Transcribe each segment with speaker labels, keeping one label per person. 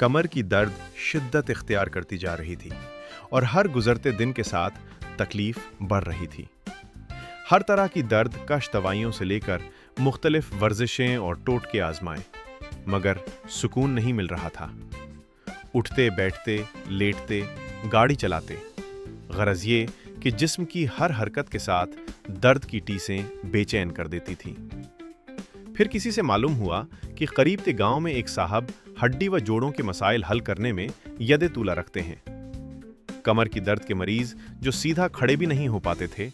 Speaker 1: कमर की दर्द शिद्दत इख्तियार करती जा रही थी और हर गुजरते दिन के साथ तकलीफ बढ़ रही थी। हर तरह की दर्द कश दवाइयों से लेकर मुख्तलिफ वर्जिशें और टोटके आजमाए, मगर सुकून नहीं मिल रहा था। उठते बैठते लेटते गाड़ी चलाते, गरज ये कि जिस्म की हर हरकत के साथ दर्द की टीसें बेचैन कर देती थीं। फिर किसी से मालूम हुआ कि करीब के गांव में एक साहब हड्डी व जोड़ों के मसाइल हल करने में यदे तूला रखते हैं। कमर की दर्द के मरीज जो सीधा खड़े भी नहीं हो पाते थे,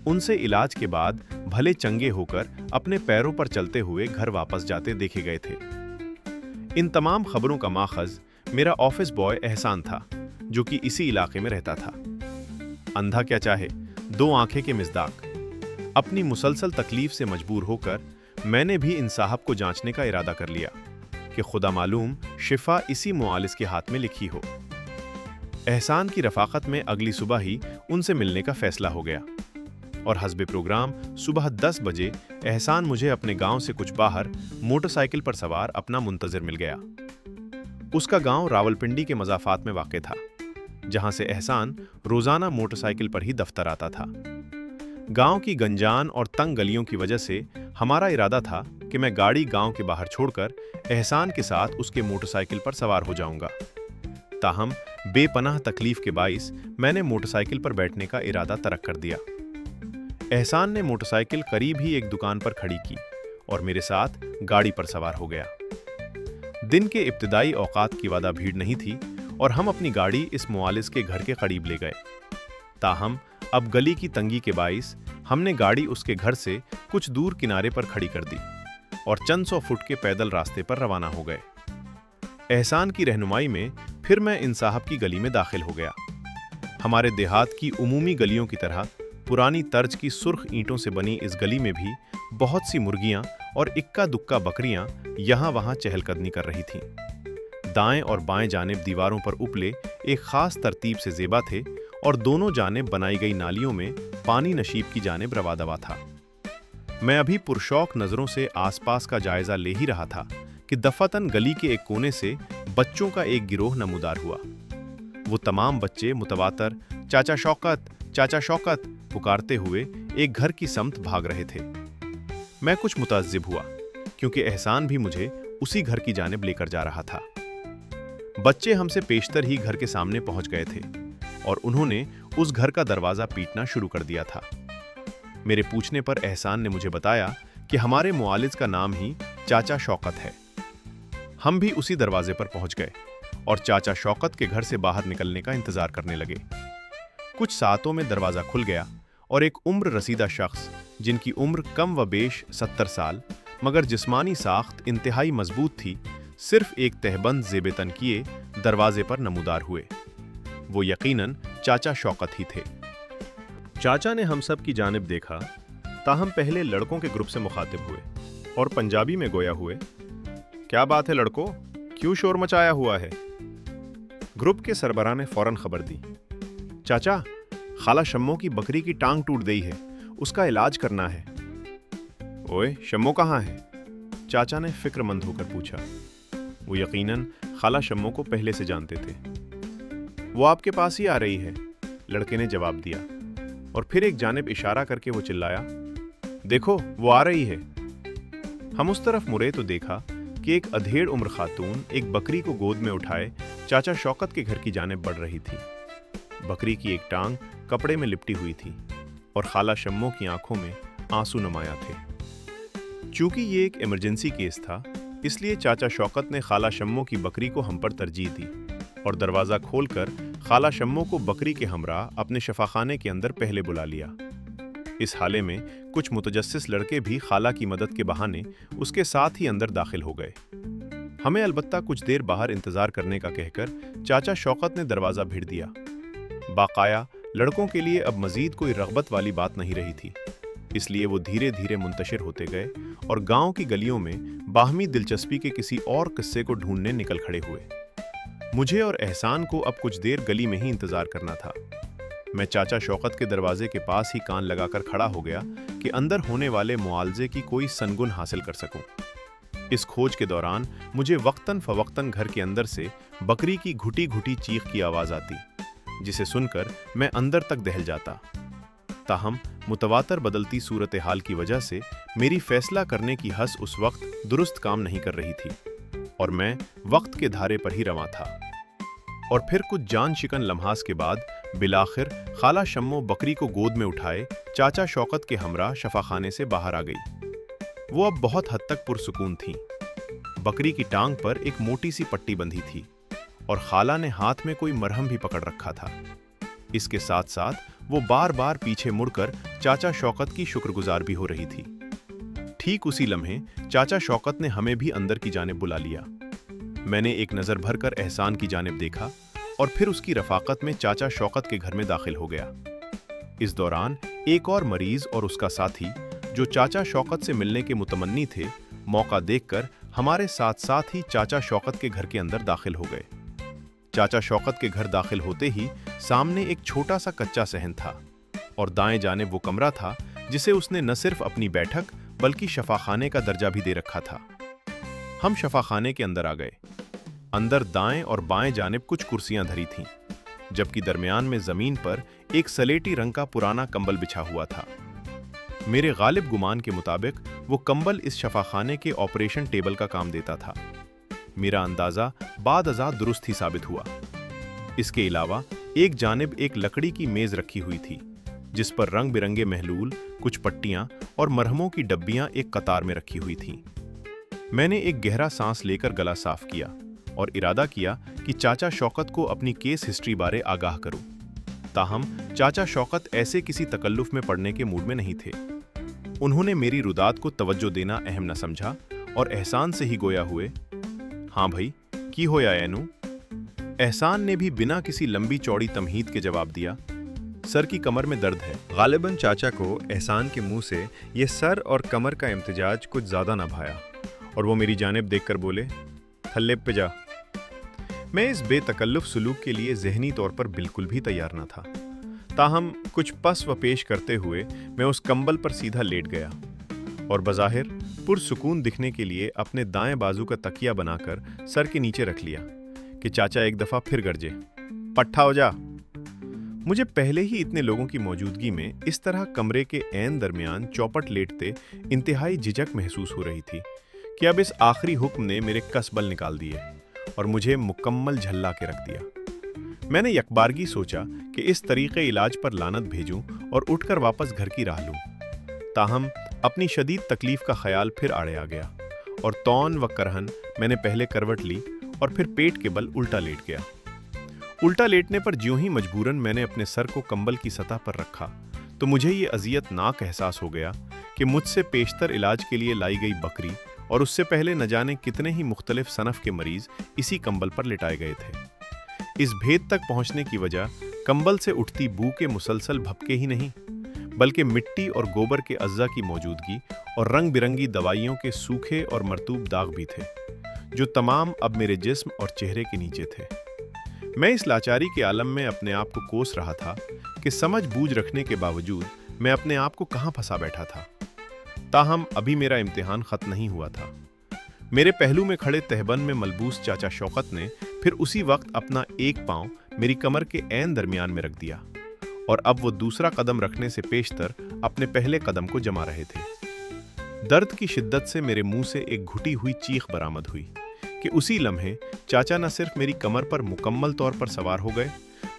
Speaker 1: उनसे इलाज के बाद भले चंगे होकर अपने पैरों पर चलते हुए घर वापस जाते देखे गए थे। इन तमाम खबरों का माखज मेरा ऑफिस बॉय एहसान था, जो कि इसी इलाके में रहता था। अंधा क्या चाहे, दो आंखें के मिज़दाक। अपनी मुसलसल तकलीफ से मजबूर होकर मैंने भी इन साहब को जांचने का इरादा कर लिया कि खुदा मालूम शिफा इसी मुआलिज के हाथ में लिखी हो। एहसान की रफाकत में अगली सुबह ही उनसे मिलने का फैसला हो गया और हस्बे प्रोग्राम सुबह 10 बजे एहसान मुझे अपने गांव से कुछ बाहर मोटरसाइकिल पर सवार अपना मुंतजिर मिल गया। उसका गांव रावलपिंडी के मज़ाफात में वाक़ था, जहां से एहसान रोज़ाना मोटरसाइकिल पर ही दफ्तर आता था। गांव की गंजान और तंग गलियों की वजह से हमारा इरादा था कि मैं गाड़ी गांव के बाहर छोड़कर एहसान के साथ उसके मोटरसाइकिल पर सवार हो जाऊंगा। ताहम बेपनाह तकलीफ के बाइस मैंने मोटरसाइकिल पर बैठने का इरादा तर्क कर दिया। एहसान ने मोटरसाइकिल करीब ही एक दुकान पर खड़ी की और मेरे साथ गाड़ी पर सवार हो गया। दिन के इब्तिदाई औकात की वादा भीड़ नहीं थी और हम अपनी गाड़ी इस मुआलिज के घर के करीब ले गए। ताहम अब गली की तंगी के बाइस हमने गाड़ी उसके घर से कुछ दूर किनारे पर खड़ी कर दी और चंद सौ फुट के पैदल रास्ते पर रवाना हो गए। एहसान की रहनुमाई में फिर मैं इन साहब की गली में दाखिल हो गया। हमारे देहात की उमूमी गलियों की तरह पुरानी तर्ज की सुर्ख ईंटों से बनी इस गली में भी बहुत सी मुर्गियां और इक्का दुक्का बकरियां यहाँ वहाँ चहलकदमी कर रही थीं। दाएं और बाएं जानिब दीवारों पर उपले एक खास तरतीब से ज़ेबा थे और दोनों जानिब बनाई गई नालियों में पानी नशीब की जानिब रवा-दवा था। मैं अभी पुरशौक नज़रों से आसपास का जायज़ा ले ही रहा था कि दफ़ातन गली के एक कोने से बच्चों का एक गिरोह नमूदार हुआ। वो तमाम बच्चे मुतवातर चाचा शौकत पुकारते हुए एक घर की समत भाग रहे थे। मैं कुछ मुतअज्जिब हुआ, क्योंकि एहसान भी मुझे उसी घर की जानिब लेकर जा रहा था। बच्चे हमसे पेशतर ही घर के सामने पहुंच गए थे और उन्होंने उस घर का दरवाज़ा पीटना शुरू कर दिया था। मेरे पूछने पर एहसान ने मुझे बताया कि हमारे मुआलिज का नाम ही चाचा शौकत है। हम भी उसी दरवाजे पर पहुंच गए और चाचा शौकत के घर से बाहर निकलने का इंतजार करने लगे। कुछ सातों में दरवाज़ा खुल गया और एक उम्र रसीदा शख्स, जिनकी उम्र कम व बेश 70 साल मगर जिस्मानी साख्त इंतहाई मजबूत थी, सिर्फ एक तहबंद ज़ेब-ए-तन किए दरवाजे पर नमूदार हुए। वो यकीनन चाचा शौकत ही थे। चाचा ने हम सब की जानिब देखा, ताहम पहले लड़कों के ग्रुप से मुखातिब हुए और पंजाबी में गोया हुए, क्या बात है लड़कों, क्यों शोर मचाया हुआ है? ग्रुप के सरबराह ने फौरन खबर दी, चाचा, खाला शम्मो की बकरी की टांग टूट गई है, उसका इलाज करना है। ओए, शम्मो कहाँ है? चाचा ने फिक्रमंद होकर पूछा। वो यकीनन खाला शम्मो को पहले से जानते थे। वो आपके पास ही आ रही है, लड़के ने जवाब दिया और फिर एक जानिब इशारा करके वो चिल्लाया, देखो वो आ रही है। हम उस तरफ मुड़े तो देखा कि एक अधेड़ उम्र खातून एक बकरी को गोद में उठाए चाचा शौकत के घर की जानिब बढ़ रही थी। बकरी की एक टांग कपड़े में लिपटी हुई थी और खाला शम्मो की आंखों में आंसू नुमाया थे। चूंकि ये एक इमरजेंसी केस था, इसलिए चाचा शौकत ने खाला शम्मो की बकरी को हम पर तरजीह दी और दरवाज़ा खोलकर खाला शम्मो को बकरी के हमराह अपने शफाखाने के अंदर पहले बुला लिया। इस हाले में कुछ मुतजस्सिस लड़के भी खाला की मदद के बहाने उसके साथ ही अंदर दाखिल हो गए। हमें अलबत्ता कुछ देर बाहर इंतज़ार करने का कहकर चाचा शौकत ने दरवाज़ा भिड़ दिया। बाकाया लड़कों के लिए अब मज़ीद कोई रग़बत वाली बात नहीं रही थी, इसलिए वो धीरे धीरे मुंतशिर होते गए और गांव की गलियों में बाहमी दिलचस्पी के किसी और किस्से को ढूंढने निकल खड़े हुए। मुझे और एहसान को अब कुछ देर गली में ही इंतज़ार करना था। मैं चाचा शौकत के दरवाजे के पास ही कान लगाकर खड़ा हो गया कि अंदर होने वाले मुआवजे की कोई सनगुन हासिल कर सकूं। इस खोज के दौरान मुझे वक्तन फवक्तन घर के अंदर से बकरी की घुटी घुटी चीख की आवाज आती, जिसे सुनकर मैं अंदर तक दहल जाता। ताहम मुतवातर बदलती सूरत हाल की वजह से मेरी फैसला करने की हस उस वक्त दुरुस्त काम नहीं कर रही थी और मैं वक्त के धारे पर ही रवां था। और फिर कुछ जान शिकन लम्हास के बाद बिलाखिर खाला शम्मो बकरी को गोद में उठाए चाचा शौकत के हमरा शफाखाने से बाहर आ गई। वो अब बहुत हद तक पुरसुकून थीं। बकरी की टांग पर एक मोटी सी पट्टी बंधी थी और खाला ने हाथ में कोई मरहम भी पकड़ रखा था। इसके साथ साथ वो बार बार पीछे मुड़कर चाचा शौकत की शुक्रगुजार भी हो रही थी। ठीक उसी लम्हे चाचा शौकत ने हमें भी अंदर की जानिब बुला लिया। मैंने एक नज़र भरकर एहसान की जानिब देखा और फिर उसकी रफाकत में चाचा शौकत के घर में दाखिल हो गया। इस दौरान एक और मरीज और उसका साथी जो चाचा शौकत से मिलने के मुतमन्नी थे, मौका देखकर हमारे साथ साथ ही चाचा शौकत के घर के अंदर दाखिल हो गए। चाचा शौकत के घर दाखिल होते ही सामने एक छोटा सा कच्चा सहन था और दाएं जानिब वो कमरा था जिसे उसने न सिर्फ अपनी बैठक बल्कि शफाखाने का दर्जा भी दे रखा था। हम शफाखाने के अंदर आ गए। अंदर दाएं और बाएं जानिब कुछ कुर्सियां धरी थीं, जबकि दरमियान में जमीन पर एक सलेटी रंग का पुराना कंबल बिछा हुआ था। मेरे गालिब गुमान के मुताबिक वो कंबल इस शफाखाने के ऑपरेशन टेबल का काम देता था। मेरा अंदाजा बाद अज़ा दुरुस्त ही साबित हुआ। इसके अलावा एक जानिब एक लकड़ी की मेज रखी हुई थी, जिस पर रंग बिरंगे महलूल, कुछ पट्टियां और मरहमों की डब्बियां एक कतार में रखी हुई थीं। मैंने एक गहरा सांस लेकर गला साफ किया और इरादा किया कि चाचा शौकत को अपनी केस हिस्ट्री बारे आगाह करूं। ताहम चाचा शौकत ऐसे किसी तकल्लुफ में पड़ने के मूड में नहीं थे। उन्होंने मेरी रुदात को तवज्जो देना अहम न समझा और एहसान से ही गोया हुए, हाँ भाई, की होया एनू? एहसान ने भी बिना किसी लंबी चौड़ी तमहीद के जवाब दिया, सर की कमर में दर्द है।
Speaker 2: गालिबन चाचा को एहसान के मुंह से ये सर और कमर का इम्तिजाज कुछ ज़्यादा न भाया और वो मेरी जानिब देखकर बोले, थल्ले पे जा। मैं इस बेतकल्लुफ सुलूक के लिए ज़हनी तौर पर बिल्कुल भी तैयार न था। ताहम कुछ पस व पेश करते हुए मैं उस कंबल पर सीधा लेट गया और बज़ाहिर पुरसुकून दिखने के लिए अपने दाएं बाजू का तकिया बनाकर सर के नीचे रख लिया कि चाचा एक दफ़ा फिर गरजे, पट्ठा हो जा। मुझे पहले ही इतने लोगों की मौजूदगी में इस तरह कमरे के ऐन दरमियान चौपट लेटते इंतहाई झिझक महसूस हो रही थी कि अब इस आखिरी हुक्म ने मेरे कसबल निकाल दिए और मुझे मुकम्मल झल्ला के रख दिया। मैंने यकबारगी सोचा कि इस तरीक़े इलाज पर लानत भेजूं और उठकर वापस घर की राह लूं। ताहम अपनी शदीद तकलीफ का ख्याल फिर आड़े आ गया और तौन व करहन मैंने पहले करवट ली और फिर पेट के बल उल्टा लेट गया। उल्टा लेटने पर ज्यों ही मजबूरन मैंने अपने सर को कंबल की सतह पर रखा तो मुझे ये अजियतनाक एहसास हो गया कि मुझसे पेशतर इलाज के लिए लाई गई बकरी और उससे पहले न जाने कितने ही मुख्तलिफ सनफ के मरीज इसी कंबल पर लिटाए गए थे। इस भेद तक पहुंचने की वजह कंबल से उठती बू के मुसलसल भपके ही नहीं, बल्कि मिट्टी और गोबर के अज्जा की मौजूदगी और रंग बिरंगी दवाइयों के सूखे और मरतूब दाग भी थे, जो तमाम अब मेरे जिस्म और चेहरे के नीचे थे। मैं इस लाचारी के आलम में अपने आप को कोस रहा था कि समझ बूझ रखने के बावजूद मैं अपने आप को कहाँ फंसा बैठा था। ताहम अभी मेरा इम्तिहान खत्म नहीं हुआ था। मेरे पहलू में खड़े तहबन में मलबूस चाचा शौकत ने फिर उसी वक्त अपना एक पांव मेरी कमर के ऐन दरमियान में रख दिया और अब वो दूसरा कदम रखने से पेशतर अपने पहले कदम को जमा रहे थे। दर्द की शिद्दत से मेरे मुंह से एक घुटी हुई चीख बरामद हुई कि उसी लम्हे चाचा न सिर्फ मेरी कमर पर मुकम्मल तौर पर सवार हो गए,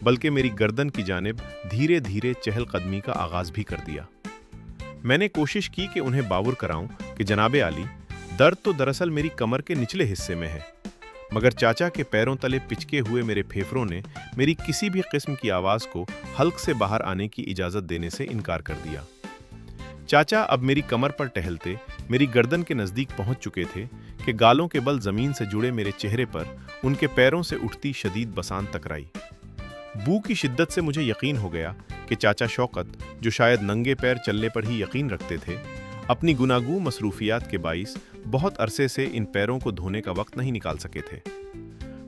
Speaker 2: बल्कि मेरी गर्दन की जानिब धीरे धीरे चहलकदमी का आगाज भी कर दिया। मैंने कोशिश की कि उन्हें बावर कराऊं कि जनाबे आली, दर्द तो दरअसल मेरी कमर के निचले हिस्से में है, मगर चाचा के पैरों तले पिचके हुए मेरे फेफड़ों ने मेरी किसी भी किस्म की आवाज़ को हल्क से बाहर आने की इजाज़त देने से इनकार कर दिया। चाचा अब मेरी कमर पर टहलते मेरी गर्दन के नज़दीक पहुंच चुके थे कि गालों के बल ज़मीन से जुड़े मेरे चेहरे पर उनके पैरों से उठती शदीद बसांत टकराई। बू की शिद्दत से मुझे यकीन हो गया कि चाचा शौकत, जो शायद नंगे पैर चलने पर ही यकीन रखते थे, अपनी गुनागू मसरूफियात के बाइस बहुत अरसे से इन पैरों को धोने का वक्त नहीं निकाल सके थे।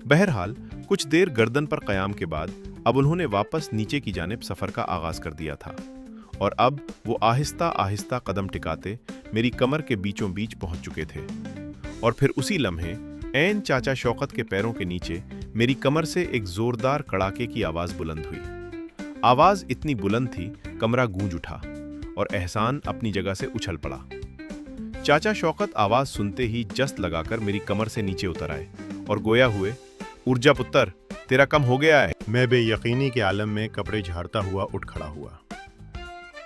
Speaker 2: बहरहाल कुछ देर गर्दन पर क़याम के बाद अब उन्होंने वापस नीचे की जानिब सफ़र का आगाज़ कर दिया था और अब वो आहिस्ता आहिस्ता कदम टिकाते मेरी कमर के बीचों बीच पहुंच चुके थे
Speaker 1: और फिर उसी लम्हे ऐन चाचा शौकत के पैरों के नीचे मेरी कमर से एक जोरदार कड़ाके की आवाज बुलंद हुई। आवाज इतनी बुलंद थी, कमरा गूंज उठा और एहसान अपनी जगह से उछल पड़ा। चाचा शौकत आवाज सुनते ही जस्त लगाकर मेरी कमर से नीचे उतर आए और गोया हुए, ऊर्जा पुत्र, तेरा कम हो गया है।
Speaker 2: मैं बेयकीनी के आलम में कपड़े झाड़ता हुआ उठ खड़ा हुआ।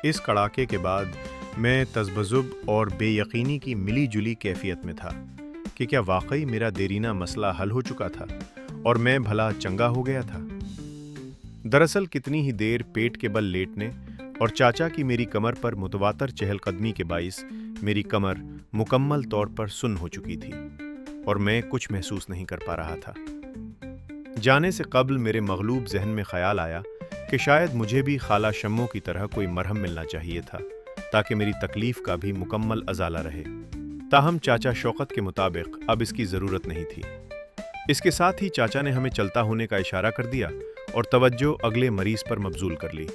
Speaker 2: इस कड़ाके के बाद मैं तज़ब्ज़ुब और बेयकीनी की मिली जुली कैफियत में था कि क्या वाकई मेरा देरीना मसला हल हो चुका था और मैं भला चंगा हो गया था। दरअसल कितनी ही देर पेट के बल लेटने और चाचा की मेरी कमर पर मुतवातर चहलकदमी के बाइस मेरी कमर मुकम्मल तौर पर सुन्न हो चुकी थी और मैं कुछ महसूस नहीं कर पा रहा था। जाने से कब्ल मेरे मगलूब जहन में ख्याल आया कि शायद मुझे भी खाला शम्मो की तरह कोई मरहम मिलना चाहिए था ताकि मेरी तकलीफ का भी मुकम्मल अजाला रहे। ताहम चाचा शौकत के मुताबिक अब इसकी ज़रूरत नहीं थी। इसके साथ ही चाचा ने हमें चलता होने का इशारा कर दिया और तवज्जो अगले मरीज पर मबजूल कर ली।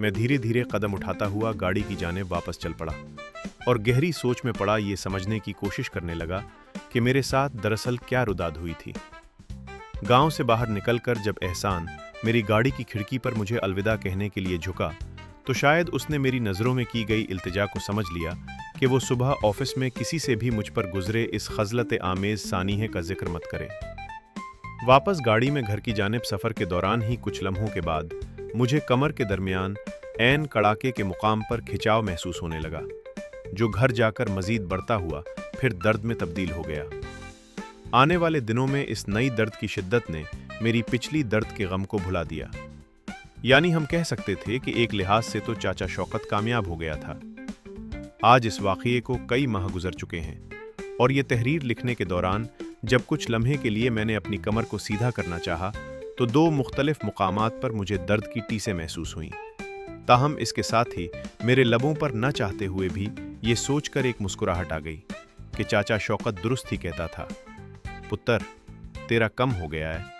Speaker 2: मैं धीरे धीरे कदम उठाता हुआ गाड़ी की जानिब वापस चल पड़ा और गहरी सोच में पड़ा ये समझने की कोशिश करने लगा कि मेरे साथ दरअसल क्या रुदाद हुई थी। गांव से बाहर निकलकर जब एहसान मेरी गाड़ी की खिड़की पर मुझे अलविदा कहने के लिए झुका तो शायद उसने मेरी नज़रों में की गई इल्तिजा को समझ लिया कि वो सुबह ऑफिस में किसी से भी मुझ पर गुजरे इस खजलत आमेज सानीहे का जिक्र मत करे। वापस गाड़ी में घर की जानिब सफ़र के दौरान ही कुछ लम्हों के बाद मुझे कमर के दरमियान ऐन कड़ाके के मुकाम पर खिंचाव महसूस होने लगा, जो घर जाकर मज़ीद बढ़ता हुआ फिर दर्द में तब्दील हो गया। आने वाले दिनों में इस नई दर्द की शिद्दत ने मेरी पिछली दर्द के गम को भुला दिया। यानी हम कह सकते थे कि एक लिहाज से तो चाचा शौकत कामयाब हो गया था। आज इस वाक़ये को कई माह गुजर चुके हैं और ये तहरीर लिखने के दौरान जब कुछ लम्हे के लिए मैंने अपनी कमर को सीधा करना चाहा तो दो मुख्तलिफ मुकामात पर मुझे दर्द की टीसें महसूस हुईं। ताहम इसके साथ ही मेरे लबों पर न चाहते हुए भी ये सोचकर एक मुस्कुराहट आ गई कि चाचा शौकत दुरुस्त ही कहता था, पुत्र, तेरा कम हो गया है।